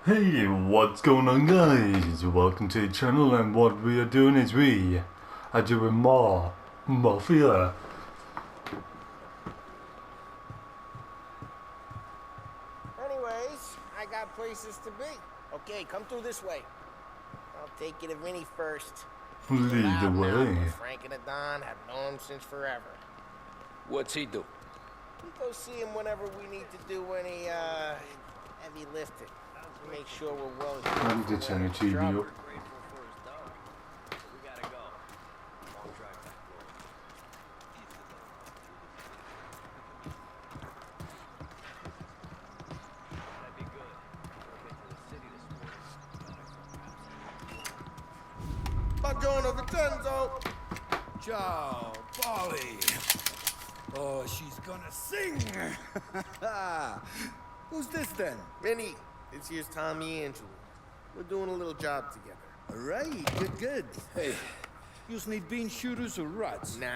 Hey, what's going on, guys? Welcome to the channel, and what we are doing is we are doing more Mafia. Anyways, I got places to be. Okay, come through this way. I'll take you to Vinny first. Lead the way. Frank and the Don have known him since forever. What's he do? We go see him whenever we need to do any heavy lifting. To make sure we're well I'm equipped just for turning the TV job. up. Buongiorno, Vincenzo. Ciao, Polly. Oh, she's gonna sing. Who's this then? Vinny, this here's Tommy Angelo. We're doing a little job together. All right, good. Hey, you need bean shooters or rods? Nah,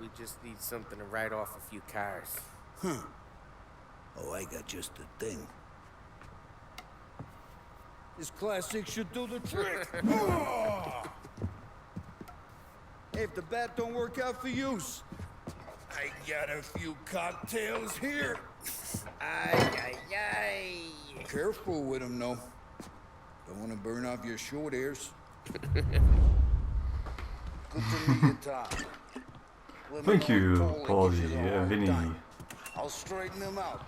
we just need something to write off a few cars. Oh, I got just the thing. This classic should do the trick. Oh! Hey, if the bat don't work out for use, I got a few cocktails here. Ay, ay, ay. Careful with them, though. Don't want to burn off your short hairs. Good to meet you, Tom. Let me Thank know you, if Paul Paulie, gets you all Vinny. done. I'll straighten them out.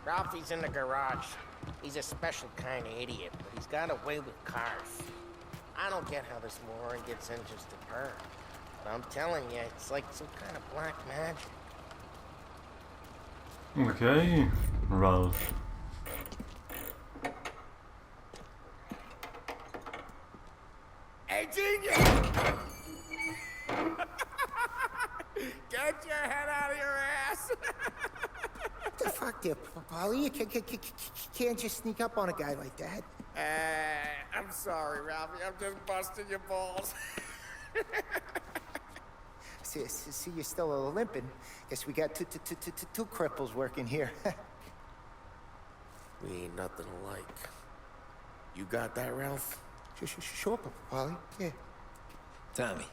Ralphie's in the garage. He's a special kind of idiot, but he's got a way with cars. I don't get how this moron gets engines to burn. But I'm telling you, it's like some kind of black magic. Okay, Ralph. Hey, genius! Get your head out of your ass! The fuck there, Polly? You can't just sneak up on a guy like that. I'm sorry, Ralphie. I'm just busting your balls. See, you're still limping. Guess we got two cripples working here. We ain't nothing alike. You got that, Ralph? Sure, Polly. Yeah. Tommy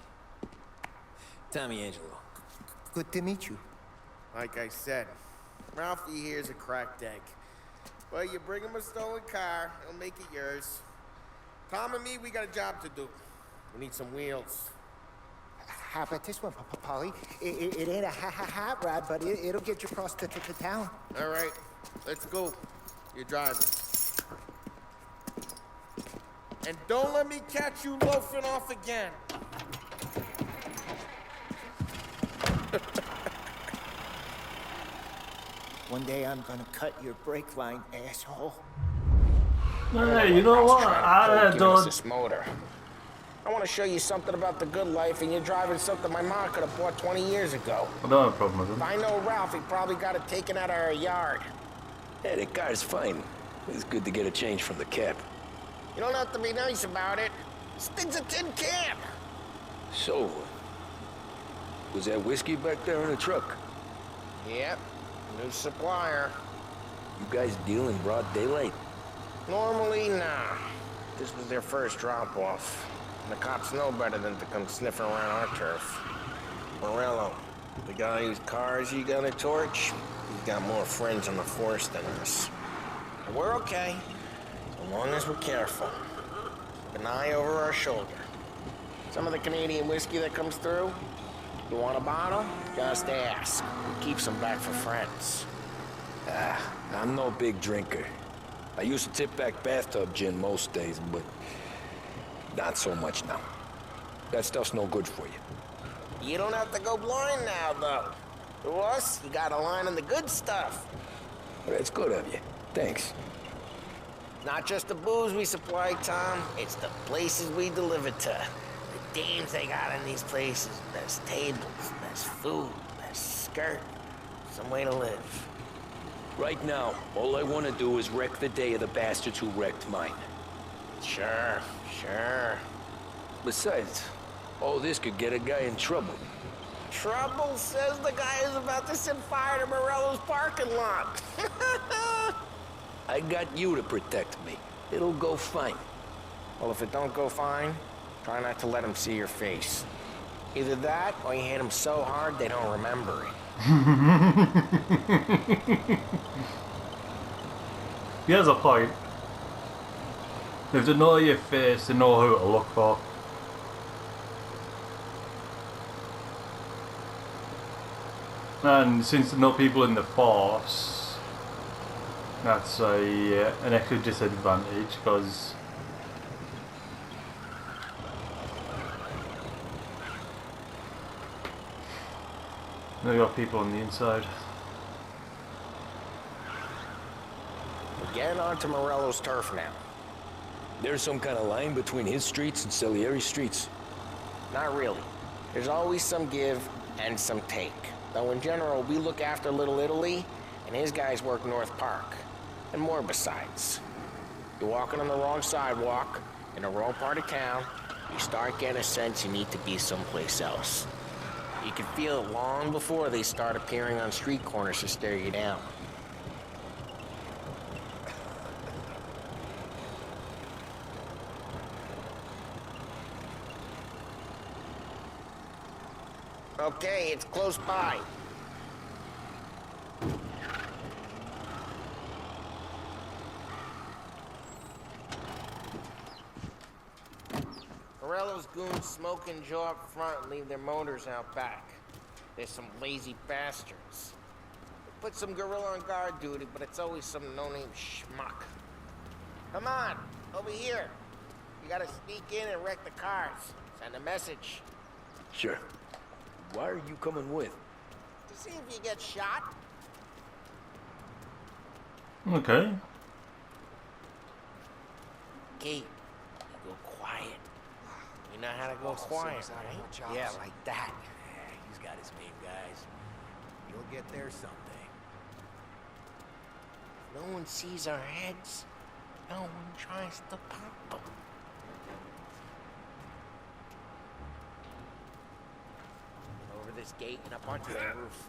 Angelo. Good to meet you. Like I said, Ralphie here's a cracked egg. Well, you bring him a stolen car, he'll make it yours. Tom and me, we got a job to do. We need some wheels. How about this one, Polly? It ain't a hot rod, but it'll get you across to town. All right, let's go. You're driving. And don't let me catch you loafing off again. One day I'm gonna cut your brake line, asshole. Hey, you know what? I don't. This motor. I want to show you something about the good life, and you're driving something my mom could have bought 20 years ago. I don't have a problem with If him. I know Ralph, he probably got it taken out of our yard. Hey, the car's fine. It's good to get a change from the cab. You don't have to be nice about it. This thing's a tin can. So, was that whiskey back there in the truck? Yep, new supplier. You guys deal in broad daylight? Normally, nah. This was their first drop-off. And the cops know better than to come sniffing around our turf. Morello, the guy whose cars you gonna torch, he's got more friends on the force than us. And we're okay, as long as we're careful. Keep an eye over our shoulder. Some of the Canadian whiskey that comes through, you want a bottle? Just ask. We keep some back for friends. I'm no big drinker. I used to tip back bathtub gin most days, but not so much now. That stuff's no good for you. You don't have to go blind now, though. To us, you got a line on the good stuff. Well, that's good of you. Thanks. Not just the booze we supply, Tom. It's the places we deliver to. The dames they got in these places. Best tables, best food, best skirt. Some way to live. Right now, all I want to do is wreck the day of the bastards who wrecked mine. Sure. Besides, all this could get a guy in trouble. Trouble says the guy is about to set fire to Morello's parking lot. I I got you to protect me. It'll go fine. Well, if it don't go fine, try not to let them see your face. Either that, or you hit them so hard they don't remember it. He has a point. If they know your face, they know who to look for. And since they know people in the force, that's an extra disadvantage because they got people on the inside. We're getting onto Morello's turf now. There's some kind of line between his streets and Salieri's streets. Not really. There's always some give and some take. Though in general, we look after Little Italy, and his guys work North Park. And more besides. You're walking on the wrong sidewalk, in the wrong part of town, you start getting a sense you need to be someplace else. You can feel it long before they start appearing on street corners to stare you down. Okay, it's close by. Morello's goons smoke and jaw up front and leave their motors out back. They're some lazy bastards. They put some gorilla on guard duty, but it's always some no-name schmuck. Come on, over here. You gotta sneak in and wreck the cars. Send a message. Sure. Why are you coming with? To see if you get shot. Okay. Kate, you go quiet. You know how to go quiet, right? Yeah, like that. He's got his main guys. You'll get there someday. No one sees our heads. No one tries to pop them. Over this gate and up onto the roof.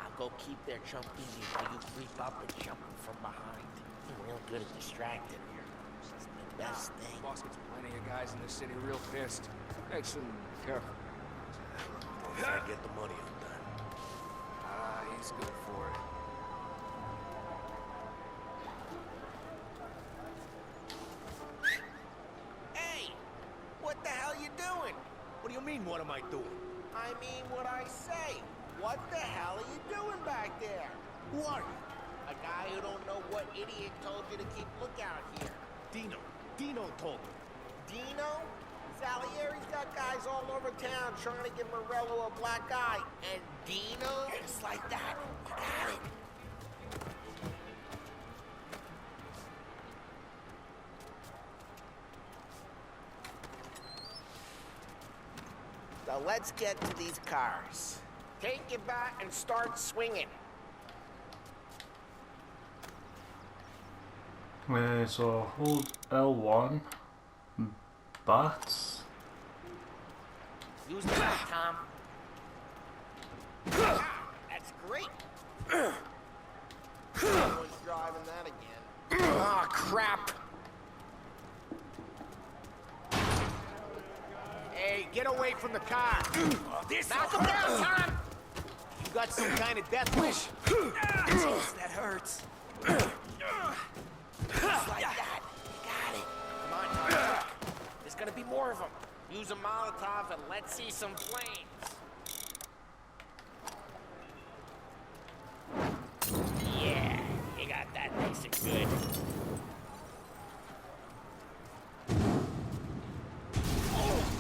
I'll go keep their chump busy while you creep up and jump them from behind. You're real good at distracting. It's the best thing. Boss gets plenty of guys in this city real pissed. Makes them careful. If I get the money undone. Ah, he's good for it. Hey! What the hell you doing? What do you mean, what am I doing? I mean what I say. What the hell are you doing back there? Who are you? A guy who don't know what idiot told you to keep lookout here. Dino. Dino told me. Dino? Salieri's got guys all over town trying to give Morello a black eye. And Dino? Just like that. You got it. So let's get to these cars. Take it back and start swinging. So hold L1. Bats. Use the back, Tom. That's great. Someone's driving that again. Ah, crap. Hey, get away from the car. Knock him down, Tom. You got some kind of death wish? Jeez, that hurts. Just like that. You got it. Come on, Tom. There's gonna be more of them. Use a Molotov and let's see some flames. Yeah, you got that nice and good.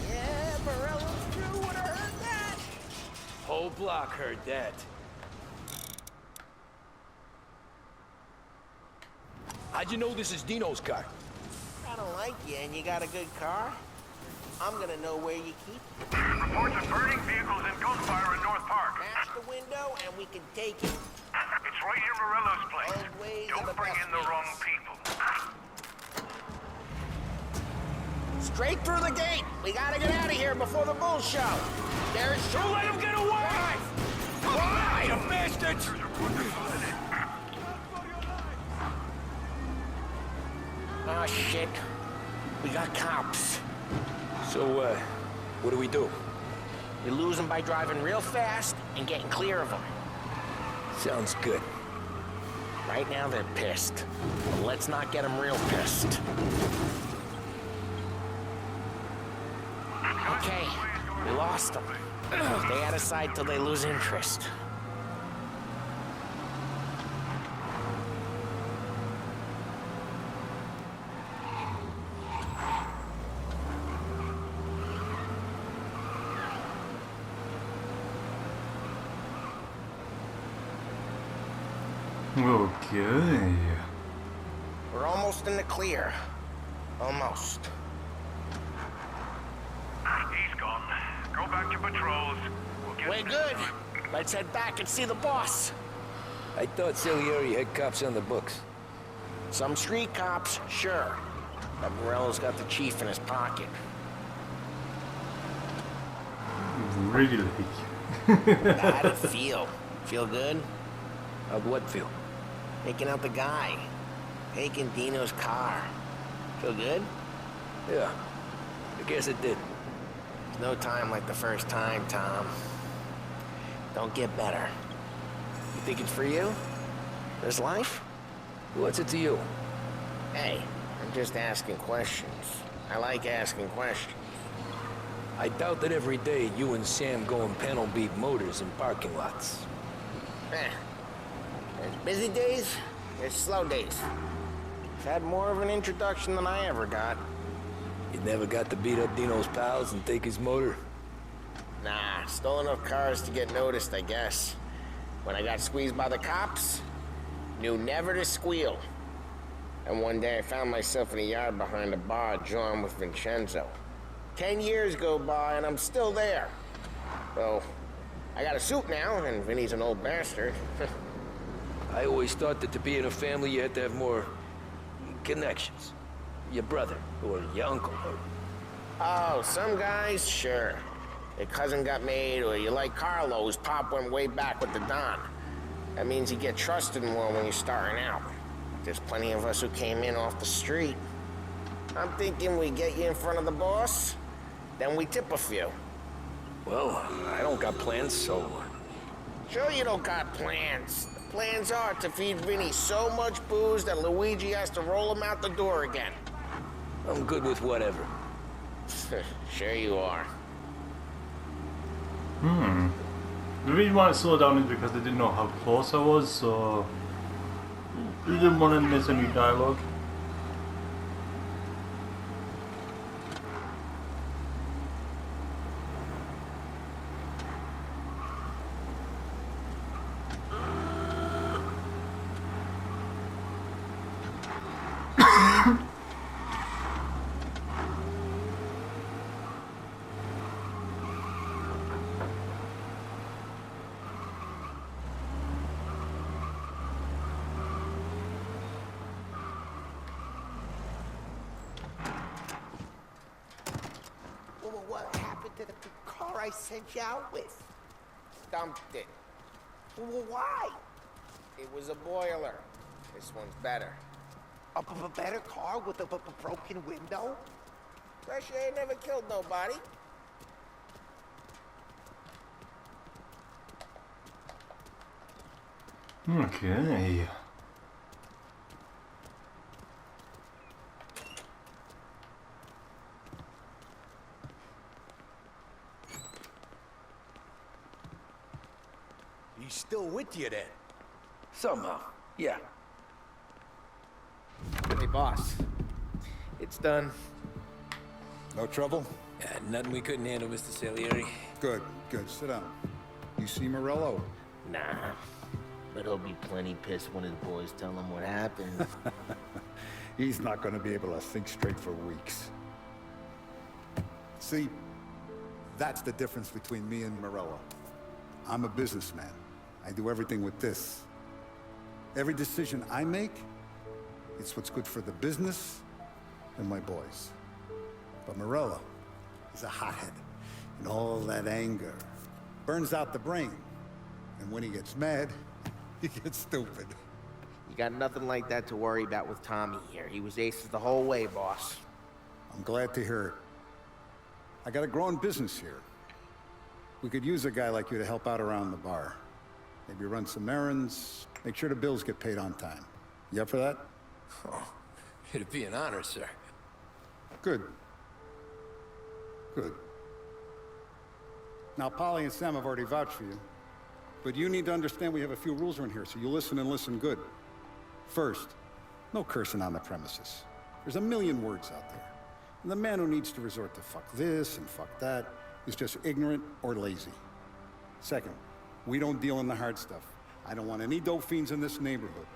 Yeah, Morello's crew would have heard that. Whole block heard that. How'd you know this is Dino's car? I don't like you and you got a good car. I'm gonna know where you keep it. Reports of burning vehicles and gunfire in North Park. Smash the window and we can take it. It's right near Morello's place. Old ways are the Don't bring best in the ways. wrong people. Straight through the gate. We gotta get out of here before the bull show. There's Don't let him get away! Why, you bastards! Oh, shit. We got cops. So, what do we do? We lose them by driving real fast and getting clear of them. Sounds good. Right now, they're pissed. But let's not get them real pissed. Okay, we lost them. Stay out of sight till they lose interest. Okay. We're almost in the clear. Almost. He's gone. Go back to patrols. We'll get We're good. Let's head back and see the boss. I thought Salieri had cops on the books. Some street cops, sure. But Morello's got the chief in his pocket. Really? How'd it feel? Feel good? How'd what feel? Taking out the guy. Taking Dino's car. Feel good? Yeah, I guess it did. There's no time like the first time, Tom. Don't get better. You think it's for you? This life? What's it to you? Hey, I'm just asking questions. I like asking questions. I doubt that every day you and Sam go and panel beat motors in parking lots. There's busy days, there's slow days. I've had more of an introduction than I ever got. You never got to beat up Dino's pals and take his motor? Nah, stole enough cars to get noticed, I guess. When I got squeezed by the cops, knew never to squeal. And one day I found myself in a yard behind a bar drawn with Vincenzo. 10 years go by and I'm still there. So, I got a suit now, and Vinny's an old bastard. I always thought that to be in a family you had to have more connections. Your brother, or your uncle, or... Oh, some guys, sure. Your cousin got made, or you like Carlos, Pop went way back with the Don. That means you get trusted more when you're starting out. There's plenty of us who came in off the street. I'm thinking we get you in front of the boss, then we tip a few. Well, I don't got plans, so... Sure you don't got plans. The plans are to feed Vinny so much booze that Luigi has to roll him out the door again. I'm good with whatever. Sure you are. The reason why I slowed down is because they didn't know how close I was, so they didn't want to miss any dialogue. Well, what happened to the car I sent you out with? Dumped it. Well, why? It was a boiler. This one's better. A better car with a broken window? Fresh air never killed nobody. Okay. He's still with you then? Somehow, yeah. Hey, boss. It's done. No trouble? Nothing we couldn't handle, Mr. Salieri. Good, good. Sit down. You see Morello? Nah. But he'll be plenty pissed when his boys tell him what happened. He's not going to be able to think straight for weeks. See, that's the difference between me and Morello. I'm a businessman. I do everything with this. Every decision I make, it's what's good for the business and my boys. But Morello, he's a hothead. And all that anger burns out the brain. And when he gets mad, he gets stupid. You got nothing like that to worry about with Tommy here. He was aces the whole way, boss. I'm glad to hear it. I got a growing business here. We could use a guy like you to help out around the bar. Maybe run some errands, make sure the bills get paid on time. You up for that? Oh, it'd be an honor, sir. Good. Good. Now, Polly and Sam have already vouched for you. But you need to understand we have a few rules around here, so you listen and listen good. First, no cursing on the premises. There's a million words out there. And the man who needs to resort to fuck this and fuck that is just ignorant or lazy. Second, we don't deal in the hard stuff. I don't want any dope fiends in this neighborhood.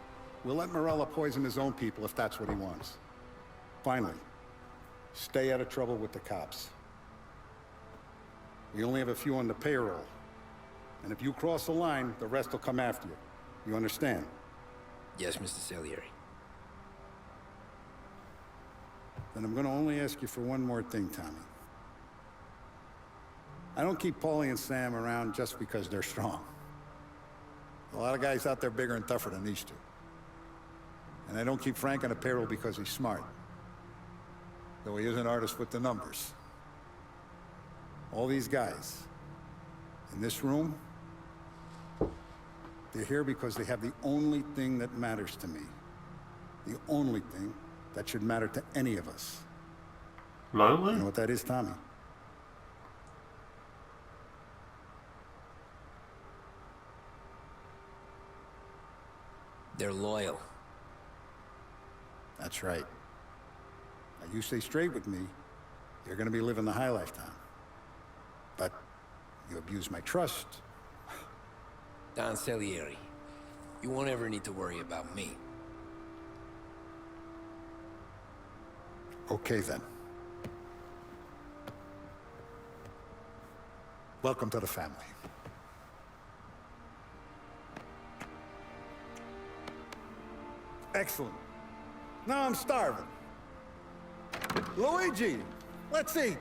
We'll let Morella poison his own people if that's what he wants. Finally, stay out of trouble with the cops. We only have a few on the payroll. And if you cross the line, the rest will come after you. You understand? Yes, Mr. Salieri. Then I'm gonna only ask you for one more thing, Tommy. I don't keep Paulie and Sam around just because they're strong. A lot of guys out there bigger and tougher than these two. And I don't keep Frank on a payroll because he's smart. Though he is an artist with the numbers. All these guys in this room, they're here because they have the only thing that matters to me. The only thing that should matter to any of us. Loyalty? You know what that is, Tommy? They're loyal. That's right. Now, you stay straight with me, you're gonna be living the high lifetime. But you abuse my trust. Don Salieri, you won't ever need to worry about me. Okay, then. Welcome to the family. Excellent. Now I'm starving. Luigi, let's eat.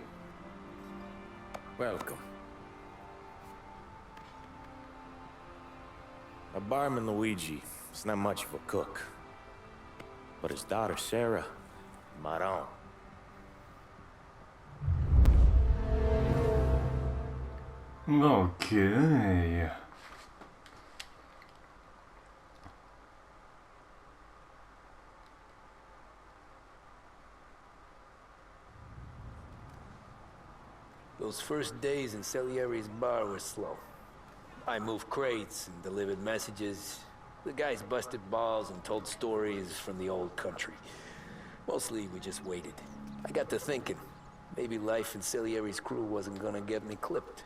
Welcome. A barman Luigi is not much of a cook. But his daughter Sarah, Maron. Okay. Those first days in Salieri's bar were slow. I moved crates and delivered messages. The guys busted balls and told stories from the old country. Mostly, we just waited. I got to thinking, maybe life in Salieri's crew wasn't gonna get me clipped.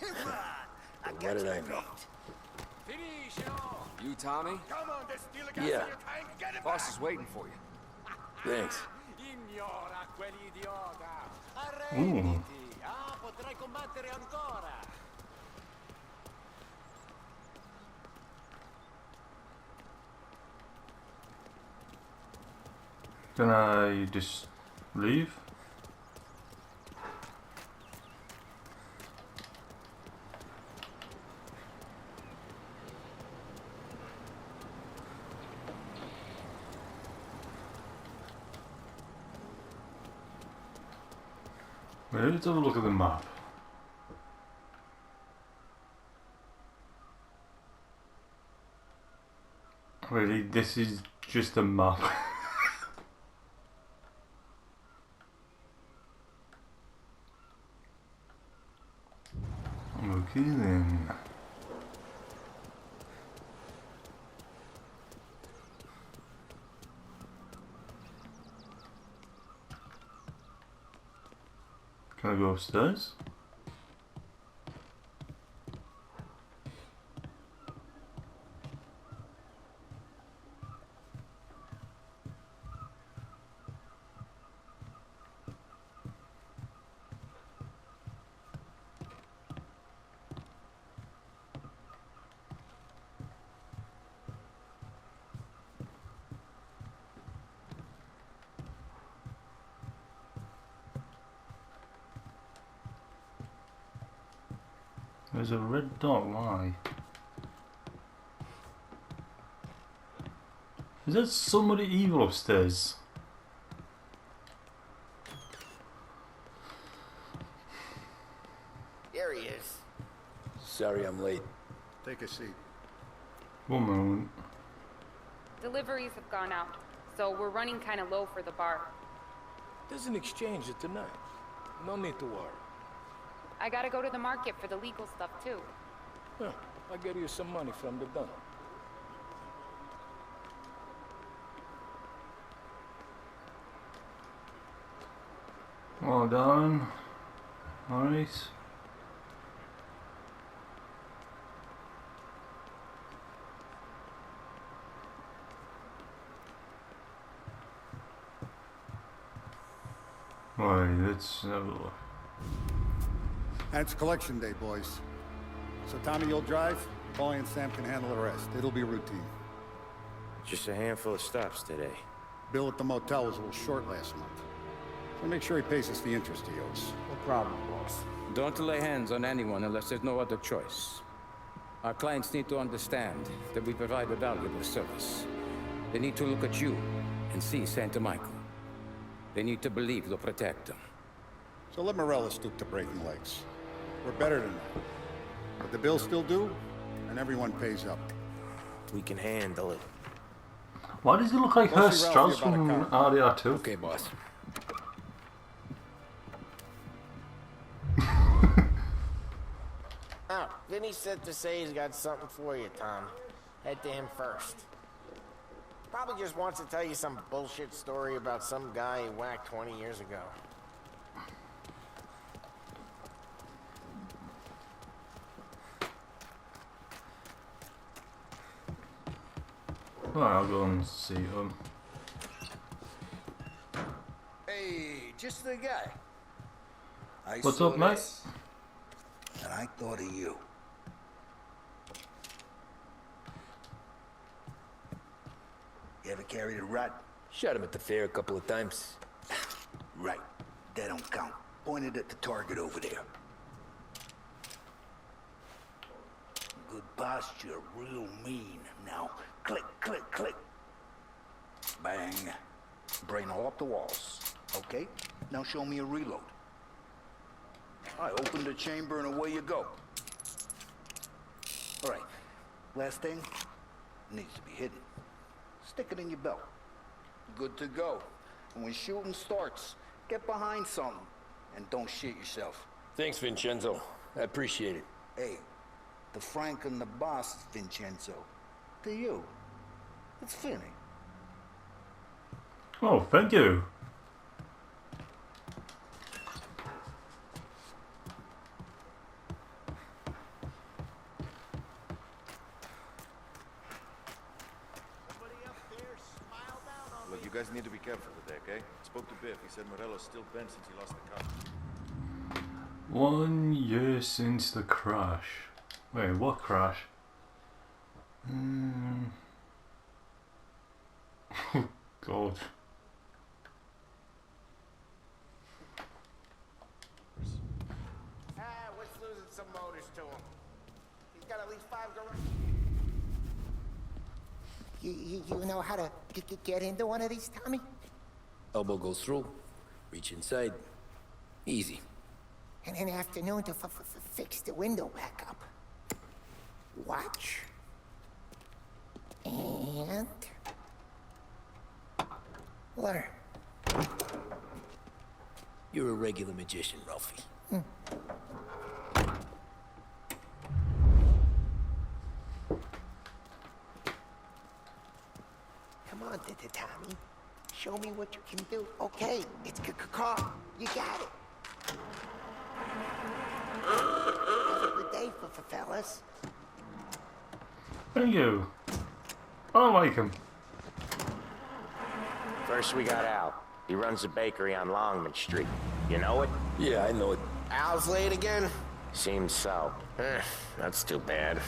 But what did I know? You, Tommy? Come on, there's still a gas Yeah. in your tank. Get it Boss back. is waiting for you. Thanks. Ignora quell'idiota! Ooh. Arrenditi! Ah, potrai combattere ancora! Can I just leave? Well, let's have a look at the map. Really, this is just a map. Okay then. Can I go upstairs? There's a red dot, why? Is there somebody evil upstairs? There he is. Sorry I'm late. Take a seat. One moment. Deliveries have gone out, so we're running kind of low for the bar. There's an exchange it tonight. No need to worry. I gotta go to the market for the legal stuff, too. Huh. I'll get you some money from the dump. Well done. Nice. Right, let's have a look. And it's collection day, boys. So Tommy, you'll drive. Paulie and Sam can handle the rest. It'll be routine. Just a handful of stops today. Bill at the motel was a little short last month. So make sure he pays us the interest he owes. No problem, boss. Don't lay hands on anyone unless there's no other choice. Our clients need to understand that we provide a valuable service. They need to look at you and see Santa Michael. They need to believe you'll protect them. So let Morella stoop to breaking legs. We're better than that. But the bill's still due, and everyone pays up. We can handle it. Why does he look like her Mostly Ralphie Strauss about a from car. RDR2? Okay, boss. Oh, Vinny said to say he's got something for you, Tom. Head to him first. Probably just wants to tell you some bullshit story about some guy he whacked 20 years ago. Well, I'll go and see him. Hey, just the guy. I What's saw up, mate? this, and I thought of you. You ever carried a rat? Shot him at the fair a couple of times. Right. That don't count. Pointed at the target over there. Good posture, real mean. Now, click, click, click. Bang. Brain all up the walls. Okay, now show me a reload. I open the chamber and away you go. All right, last thing, needs to be hidden. Stick it in your belt. Good to go. And when shooting starts, get behind something and don't shit yourself. Thanks, Vincenzo. I appreciate it. Hey, the Frank and the boss, Vincenzo. To you, it's Finny. Oh, thank you. Look, you guys need to be careful today, okay? Spoke to Biff. He said Morella's still bent since he lost the car. 1 year since the crash. Wait, what crash? God. What's losing some motors to him? He's got at least 5 garage. You know how to get into one of these, Tommy? Elbow goes through. Reach inside. Easy. And an afternoon to fix the window back up. Watch. And... learn. You're a regular magician, Ralphie. Come on, Tommy. Show me what you can do. Okay, it's car. You got it. Have a good day, fellas. Thank you. I don't like him. First we got Al. He runs a bakery on Longman Street. You know it? Yeah, I know it. Al's late again? Seems so. That's too bad.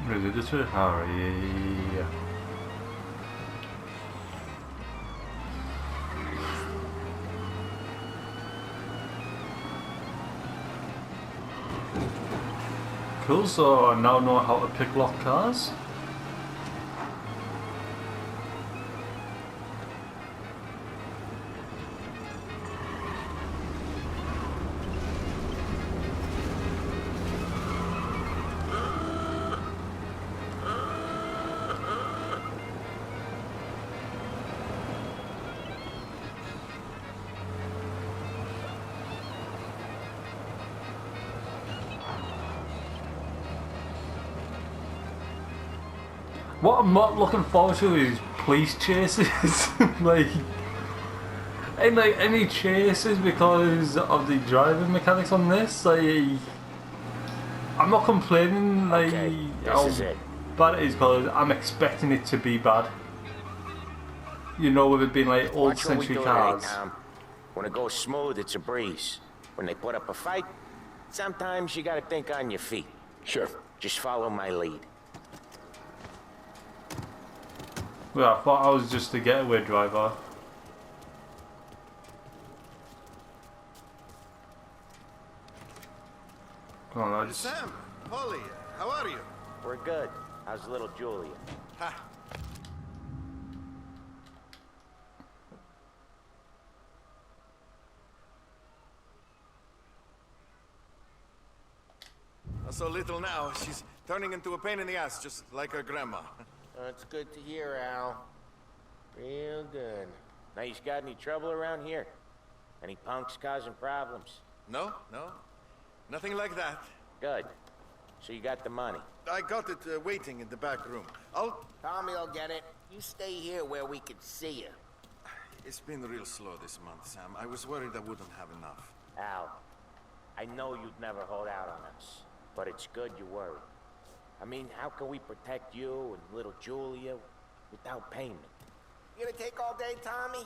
Ready to hurry. Cool, so I now know how to pick lock cars. What I'm not looking forward to is police chases. like any chases because of the driving mechanics on this. Like, I'm not complaining like how bad it is because I'm expecting it to be bad. You know, with it being like old century cars. When it goes smooth, it's a breeze. When they put up a fight, sometimes you gotta think on your feet. Sure. Just follow my lead. Well, I thought I was just a getaway driver. Come on, lads. Sam, Polly, how are you? We're good. How's little Julia? Ha. Not so little now. She's turning into a pain in the ass, just like her grandma. It's good to hear, Al. Real good. Now, you got any trouble around here? Any punks causing problems? No, no. Nothing like that. Good. So you got the money? I got it waiting in the back room. Tommy will get it. You stay here where we can see you. It's been real slow this month, Sam. I was worried I wouldn't have enough. Al, I know you'd never hold out on us, but it's good you worry. I mean, how can we protect you and little Julia without payment? You gonna take all day, Tommy?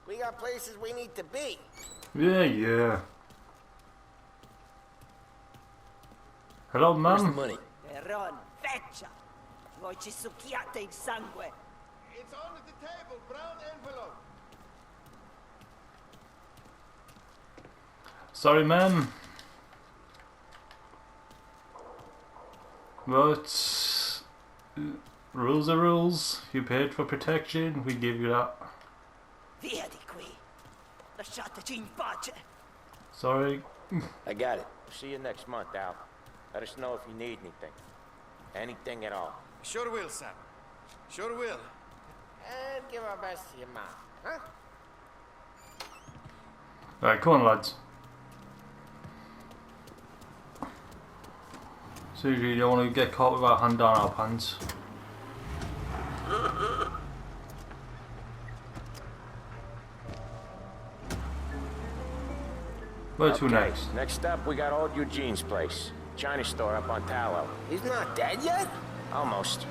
We got places we need to be. Yeah. Hello, ma'am. Where's the money? Peron, feccia! Voi ci succhiate il sangue! It's on the table, brown envelope. Sorry, ma'am. But rules are rules. You paid for protection, we give you that. Via di qui! Lasciateci in pace! Sorry. I got it. See you next month, Al. Let us know if you need anything. Anything at all. Sure will, Sam. Sure will. And give our best to your mom, huh? Right, come on, lads. Seriously, you don't want to get caught with our hand down our pants. Where to next? Next up, we got old Eugene's place. China store up on Tallow. He's not dead yet? Almost.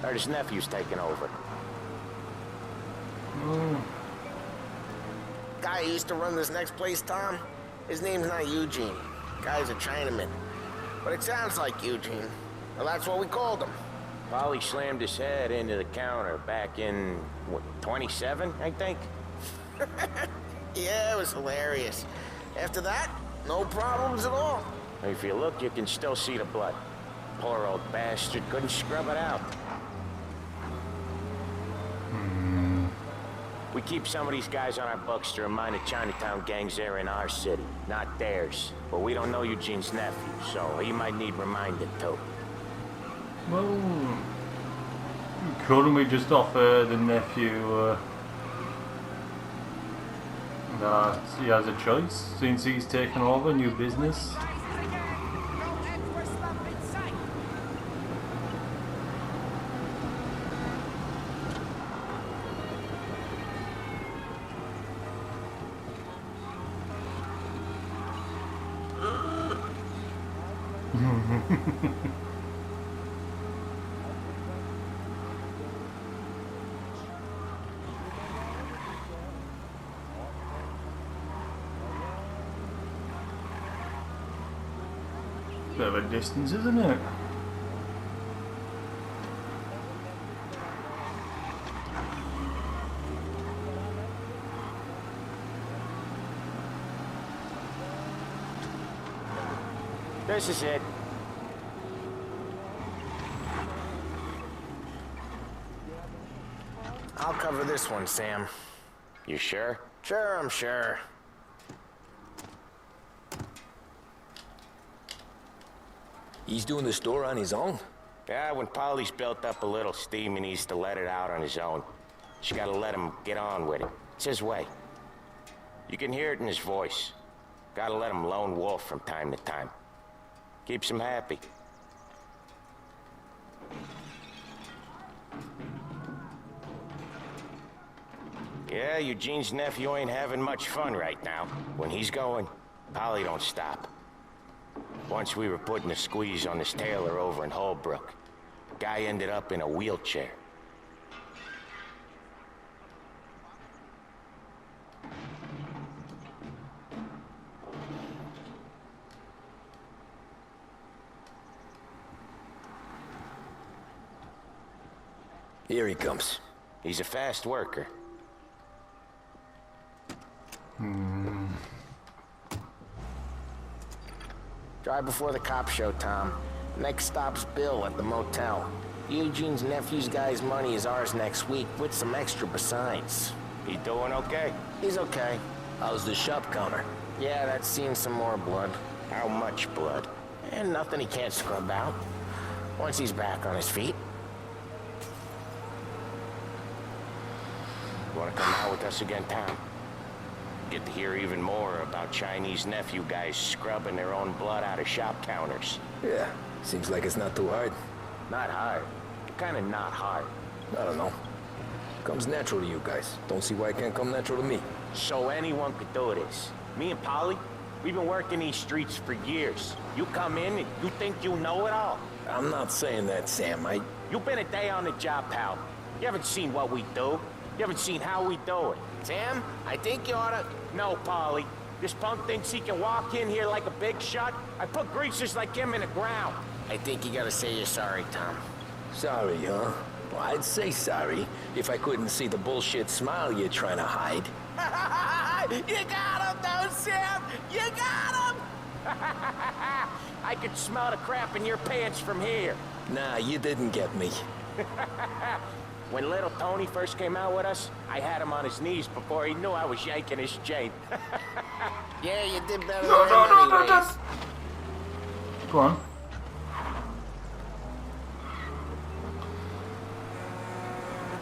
Heard his nephew's taking over. Oh. Guy who used to run this next place, Tom, his name's not Eugene. Guy's a Chinaman. But it sounds like Eugene. Well, that's what we called him. Polly slammed his head into the counter back in, what, 27, I think? Yeah, it was hilarious. After that, no problems at all. If you look, you can still see the blood. Poor old bastard couldn't scrub it out. We keep some of these guys on our books to remind the Chinatown gangs they're in our city, not theirs. But we don't know Eugene's nephew, so he might need reminded too. Well, couldn't we just offer the nephew that he has a choice since he's taken over new business? Bit of a distance, isn't it? This is it. I'll cover this one, Sam. You sure? Sure, I'm sure. He's doing the store on his own? Yeah, when Polly's built up a little steam, he needs to let it out on his own. She gotta let him get on with it. It's his way. You can hear it in his voice. Gotta let him lone wolf from time to time. Keeps him happy. Yeah, Eugene's nephew ain't having much fun right now. When he's going, Polly don't stop. Once we were putting a squeeze on this tailor over in Holbrook. Guy ended up in a wheelchair. Here he comes. He's a fast worker. Drive before the cop show, Tom. Next stop's Bill at the motel. Eugene's nephew's guy's money is ours next week, with some extra besides. He doing okay? He's okay. How's the shop counter? Yeah, that's seen some more blood. How much blood? And nothing he can't scrub out. Once he's back on his feet. You wanna come out with us again, Tom? Get to hear even more about Chinese nephew guys scrubbing their own blood out of shop counters. Yeah, seems like it's not too hard. Not hard. Kinda not hard. I don't know. Comes natural to you guys. Don't see why it can't come natural to me. So anyone could do this. Me and Polly, we've been working these streets for years. You come in and you think you know it all. I'm not saying that, Sam. You've been a day on the job, pal. You haven't seen what we do. You haven't seen how we do it. Sam, I think you oughta... No, Polly. This punk thinks he can walk in here like a big shot. I put greasers like him in the ground. I think you gotta say you're sorry, Tom. Sorry, huh? Well, I'd say sorry if I couldn't see the bullshit smile you're trying to hide. You got him, though, Sam! You got him! I could smell the crap in your pants from here. Nah, you didn't get me. When little Tony first came out with us, I had him on his knees before he knew I was yanking his chain. Yeah, you did better than him anyways. Go on.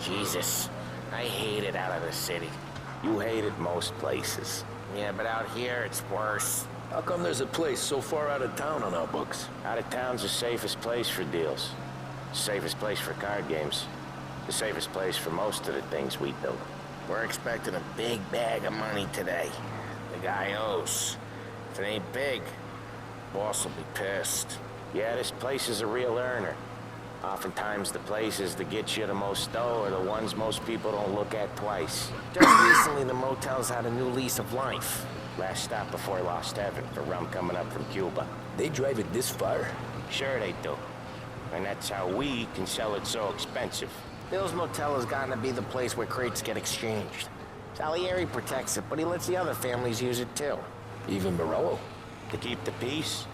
Jesus, I hate it out of the city. You hate it most places. Yeah, but out here, it's worse. How come there's a place so far out of town on our books? Out of town's the safest place for deals. Safest place for card games. The safest place for most of the things we do. We're expecting a big bag of money today. The guy owes. If it ain't big, boss will be pissed. Yeah, this place is a real earner. Oftentimes the places that get you the most dough are the ones most people don't look at twice. Just recently, the motel's had a new lease of life. Last stop before Lost Heaven for rum coming up from Cuba. They drive it this far? Sure they do. And that's how we can sell it so expensive. Bill's Motel has gotten to be the place where crates get exchanged. Salieri protects it, but he lets the other families use it too. Even Morello? To keep the peace?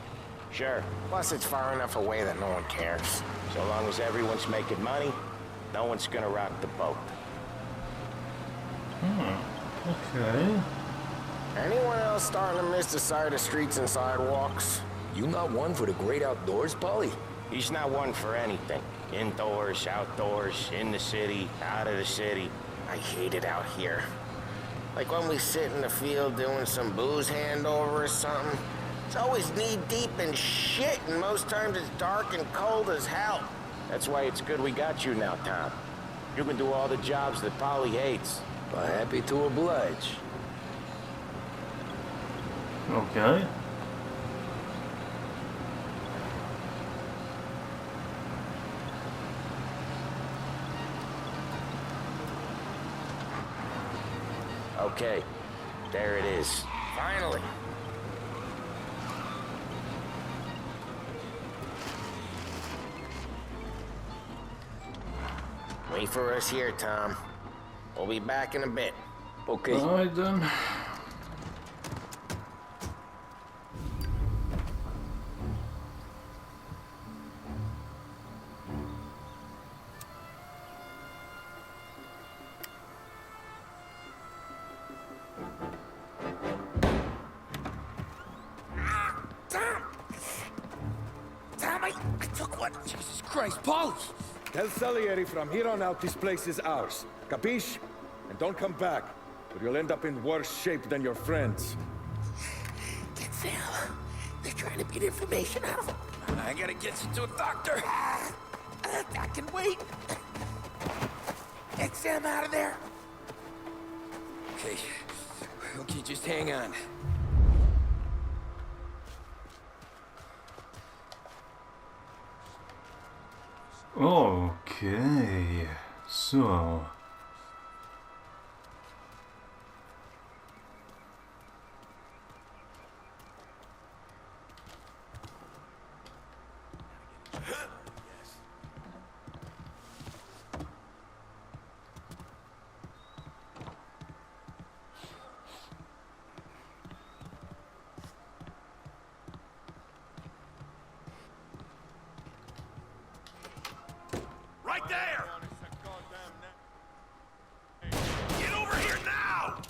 Sure. Plus, it's far enough away that no one cares. So long as everyone's making money, no one's gonna rock the boat. Okay. Anyone else starting to miss the side of streets and sidewalks? You not one for the great outdoors, Polly? He's not one for anything. Indoors, outdoors, in the city, out of the city. I hate it out here. Like when we sit in the field doing some booze handover or something. It's always knee-deep in shit, and most times it's dark and cold as hell. That's why it's good we got you now, Tom. You can do all the jobs that Polly hates. Well, happy to oblige. Okay. Okay, there it is. Finally. Wait for us here, Tom. We'll be back in a bit. Okay. All right, then. What? Jesus Christ, Paulie! Tell Salieri from here on out this place is ours. Capiche? And don't come back, or you'll end up in worse shape than your friends. Get Sam. They're trying to beat information out of him. I gotta get you to a doctor. I can wait. Get Sam out of there. Okay. Okay, just hang on. Okay, so Right there! Get over here now!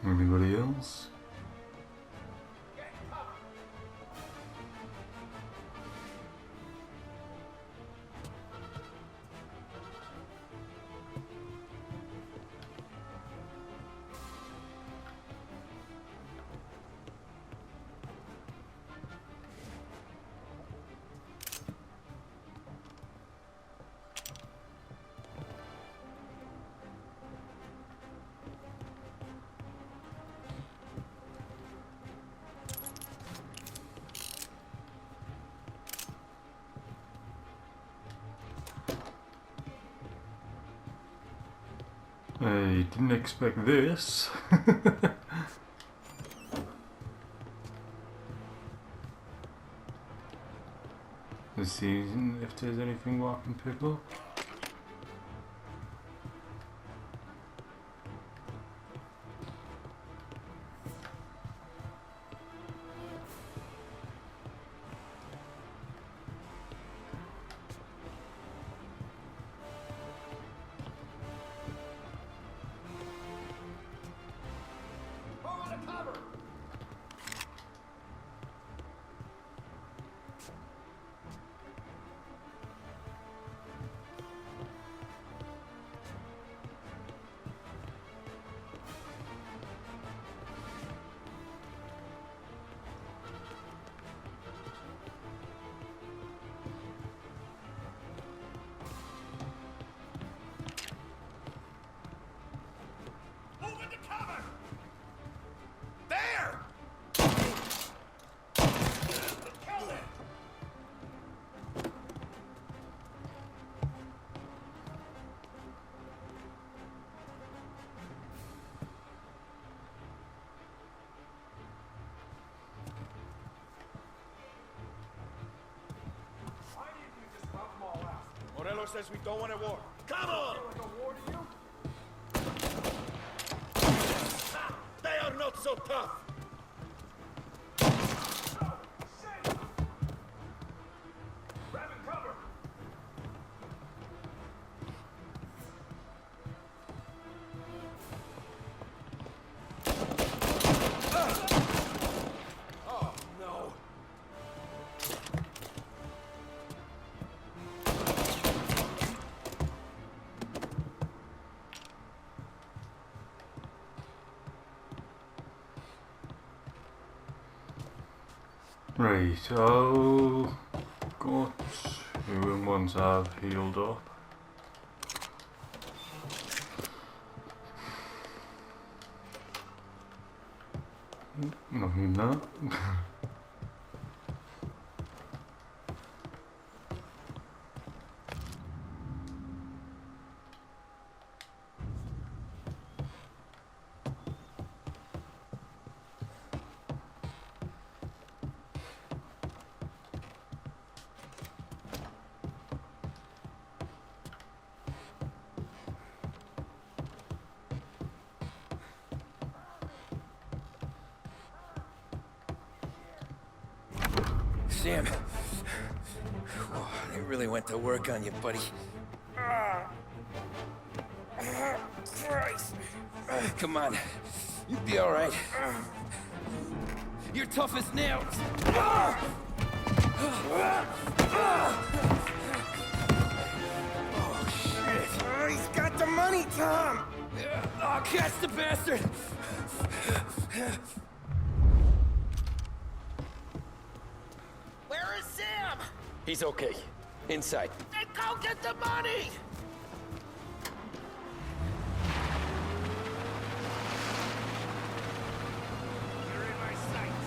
anybody else? I didn't expect this. Let's see if there's anything I can pick up. Morello says we don't want a war. Come on! They are not so tough. Right, I'll got who ones I've healed up. Nothing in that. Sam. Oh, they really went to work on you, buddy. Christ. Come on. You'll be all right. You're tough as nails. Oh, shit. Oh, he's got the money, Tom. Oh, catch the bastard. Where is Sam? He's okay. Inside. Then go get the money! You're in my sights.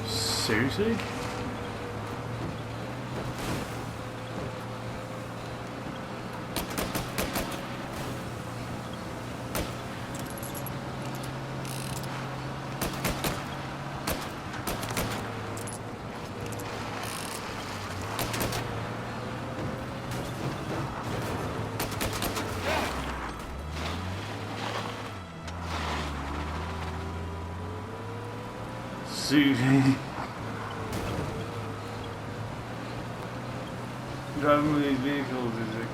Seriously? Seriously? Driving with these vehicles is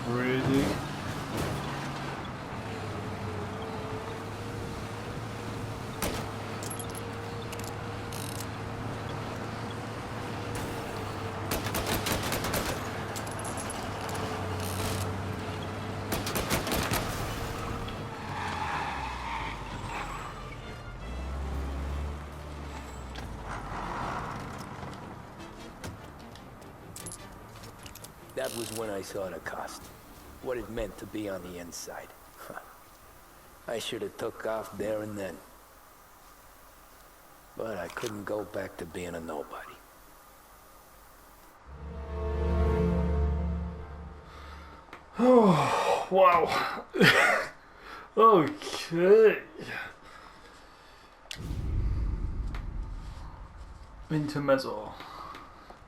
crazy. That was when I saw the cost. What it meant to be on the inside. I should have took off there and then. But I couldn't go back to being a nobody. Oh, wow. Okay. Intermezzo.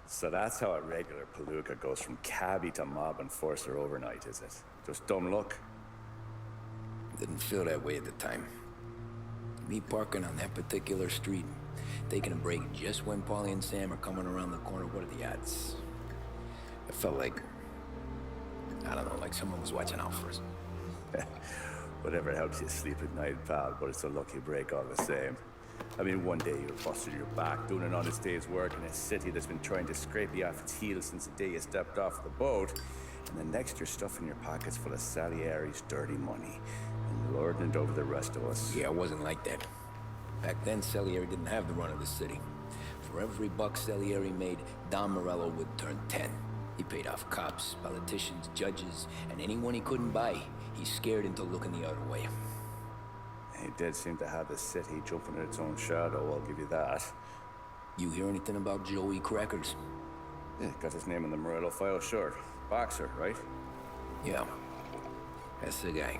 So that's how a regular palooka goes from cabbie to mob enforcer overnight, is it? Just dumb luck? Didn't feel that way at the time. Me parking on that particular street, taking a break just when Paulie and Sam are coming around the corner, what are the odds? I felt like, I don't know, like someone was watching out for us. Whatever helps you sleep at night, pal, but it's a lucky break all the same. I mean, one day you're busted your back, doing an honest day's work in a city that's been trying to scrape you off its heels since the day you stepped off the boat, and the next you're stuffing your pockets full of Salieri's dirty money, and lording it over the rest of us. Yeah, it wasn't like that. Back then, Salieri didn't have the run of the city. For every buck Salieri made, Don Morello would turn 10. He paid off cops, politicians, judges, and anyone he couldn't buy, he scared into looking the other way. He did seem to have the city jumping in its own shadow, I'll give you that. You hear anything about Joey Crackers? Yeah, got his name in the Morello file, sure. Boxer, right? Yeah, that's the guy.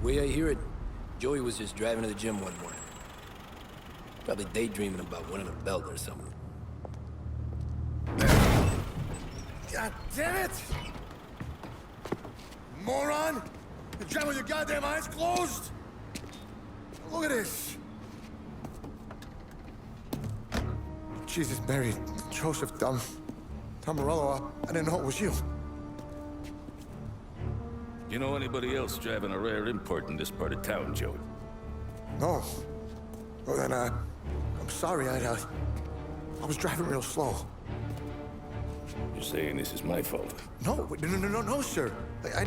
Way I hear it, Joey was just driving to the gym one morning. Probably daydreaming about winning a belt or something. God damn it! Moron! You're driving with your goddamn eyes closed? Look at this! Jesus, Mary, Joseph, Tom Morello, I didn't know it was you. You know anybody else driving a rare import in this part of town, Joey? No. Well, then, I'm sorry, I was driving real slow. You're saying this is my fault? No, no, sir. I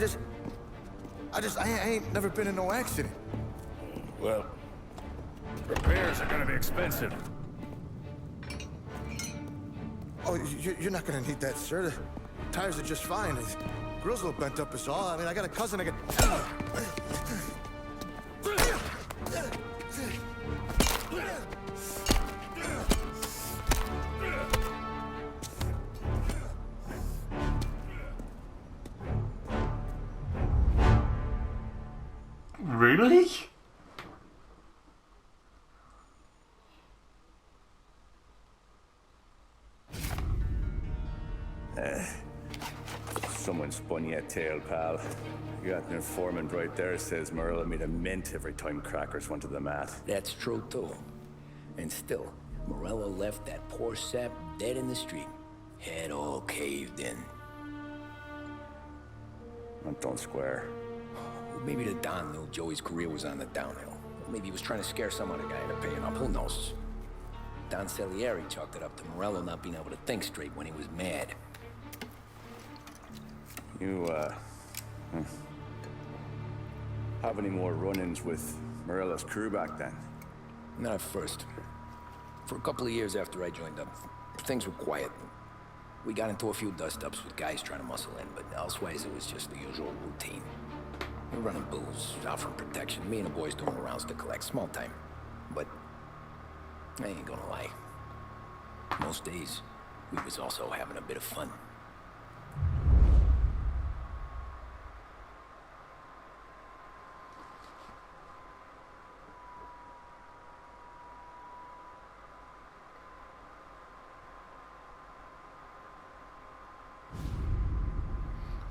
ain't never been in no accident. Well, repairs are gonna be expensive. Oh, you're not gonna need that, sir. The tires are just fine. The grill's a little bent up is all. I mean, I got a cousin I can... Really? Someone spun you a tale, pal. You got an informant right there says Morello made a mint every time crackers went to the mat. That's true, too. And still, Morello left that poor sap dead in the street. Head all caved in. That don't square. Maybe the Don knew Joey's career was on the downhill. Maybe he was trying to scare some other guy into paying up. Who knows? Don Salieri chalked it up to Morello not being able to think straight when he was mad. You, have any more run-ins with Morello's crew back then? Not at first. For a couple of years after I joined up, things were quiet. We got into a few dust-ups with guys trying to muscle in, but elsewise it was just the usual routine. We were running booze, out from protection, me and the boys doing rounds to collect, small time. But I ain't gonna lie. Most days, we was also having a bit of fun.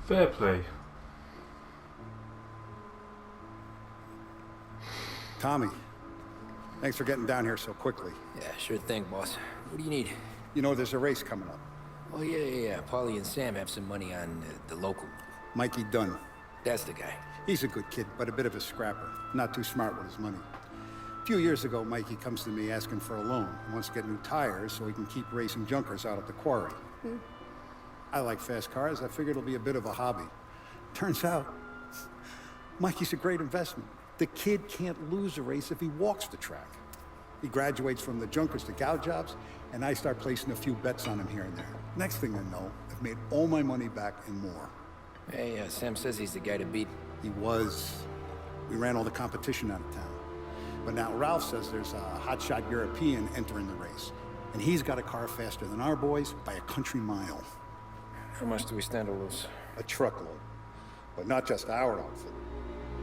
Fair play. Tommy, thanks for getting down here so quickly. Yeah, sure thing, boss. What do you need? You know, there's a race coming up. Oh, yeah. Paulie and Sam have some money on the local. Mikey Dunn. That's the guy. He's a good kid, but a bit of a scrapper. Not too smart with his money. A few years ago, Mikey comes to me asking for a loan. He wants to get new tires so he can keep racing junkers out at the quarry. I like fast cars. I figured it'll be a bit of a hobby. Turns out, Mikey's a great investment. The kid can't lose a race if he walks the track. He graduates from the junkers to gal jobs, and I start placing a few bets on him here and there. Next thing I know, I've made all my money back and more. Hey, Sam says he's the guy to beat. He was. We ran all the competition out of town. But now Ralph says there's a hotshot European entering the race, and he's got a car faster than our boys by a country mile. How much do we stand to lose? A truckload. But not just our outfit.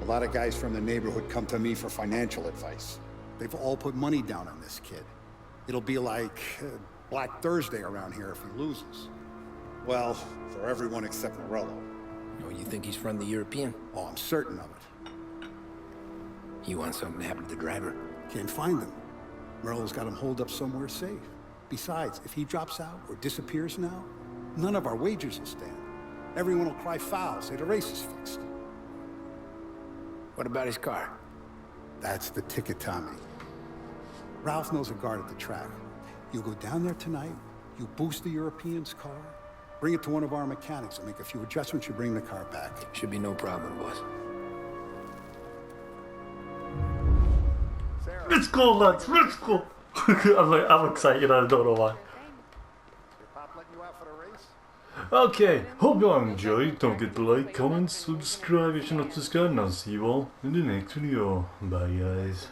A lot of guys from the neighborhood come to me for financial advice. They've all put money down on this kid. It'll be like Black Thursday around here if he loses. Well, for everyone except Morello. Oh, you think he's from the European? Oh, I'm certain of it. You want something to happen to the driver? Can't find him. Morello's got him holed up somewhere safe. Besides, if he drops out or disappears now, none of our wagers will stand. Everyone will cry foul, say the race is fixed. What about his car? That's the ticket, Tommy. Ralph knows a guard at the track. You go down there tonight, you boost the European's car, bring it to one of our mechanics and make a few adjustments, you bring the car back. Should be no problem, boss. Let's go, lads, let's go! I'm excited, I don't know why. Okay, hope you all enjoyed. Don't forget to like, comment, subscribe if you're not subscribed, and I'll see you all in the next video. Bye guys.